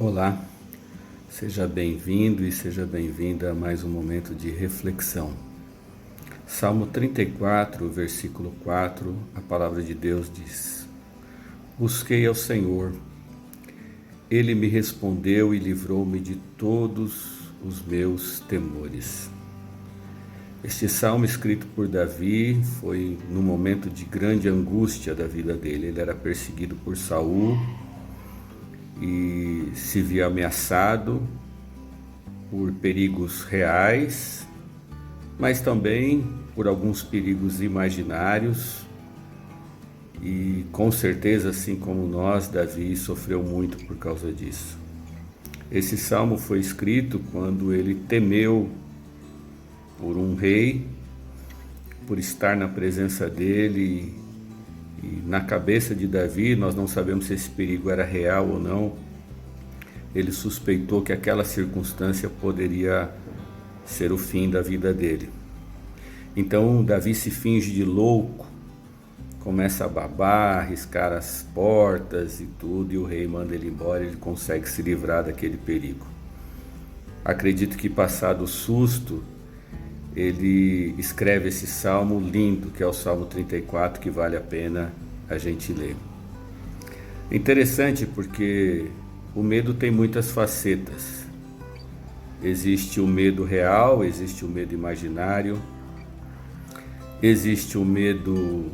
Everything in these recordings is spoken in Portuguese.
Olá, seja bem-vindo e seja bem-vinda a mais um momento de reflexão. Salmo 34, versículo 4, a palavra de Deus diz: Busquei ao Senhor, Ele me respondeu e livrou-me de todos os meus temores. Este salmo, escrito por Davi, foi no momento de grande angústia da vida dele. Ele era perseguido por Saul e se via ameaçado por perigos reais, mas também por alguns perigos imaginários. E com certeza, assim como nós, Davi sofreu muito por causa disso. Esse salmo foi escrito quando ele temeu por um rei, por estar na presença dele. E na cabeça de Davi, nós não sabemos se esse perigo era real ou não. Ele suspeitou que aquela circunstância poderia ser o fim da vida dele. Então Davi se finge de louco, começa a babar, arriscar as portas e tudo, e o rei manda ele embora. Ele consegue se livrar daquele perigo. Acredito que, passado o susto, ele escreve esse salmo lindo, que é o Salmo 34, que vale a pena a gente ler. É interessante porque o medo tem muitas facetas. Existe o medo real, existe o medo imaginário, existe o medo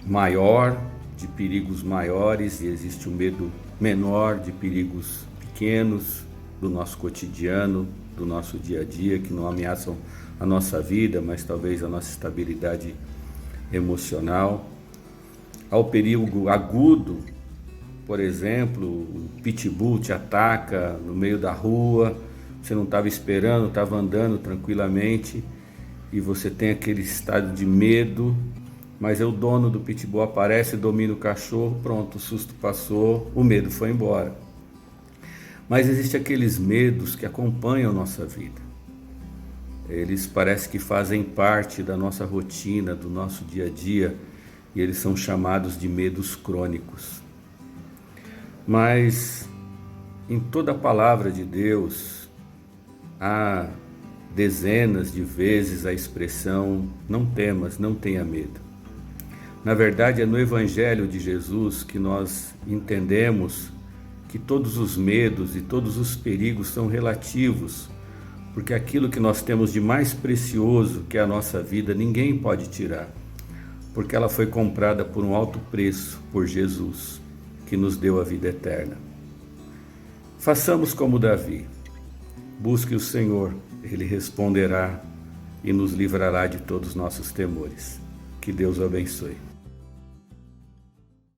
maior, de perigos maiores, e existe o medo menor, de perigos pequenos, do nosso cotidiano, do nosso dia a dia, que não ameaçam a nossa vida, mas talvez a nossa estabilidade emocional. Ao perigo agudo, por exemplo, o pitbull te ataca no meio da rua, você não estava esperando, estava andando tranquilamente e você tem aquele estado de medo, mas o dono do pitbull aparece, domina o cachorro, pronto, o susto passou, o medo foi embora. Mas existem aqueles medos que acompanham a nossa vida. Eles parecem que fazem parte da nossa rotina, do nosso dia a dia, e eles são chamados de medos crônicos. Mas em toda a palavra de Deus há dezenas de vezes a expressão não temas, não tenha medo. Na verdade, é no Evangelho de Jesus que nós entendemos que todos os medos e todos os perigos são relativos, porque aquilo que nós temos de mais precioso, que é a nossa vida, ninguém pode tirar, porque ela foi comprada por um alto preço, por Jesus, que nos deu a vida eterna. Façamos como Davi, busque o Senhor, Ele responderá e nos livrará de todos os nossos temores. Que Deus o abençoe.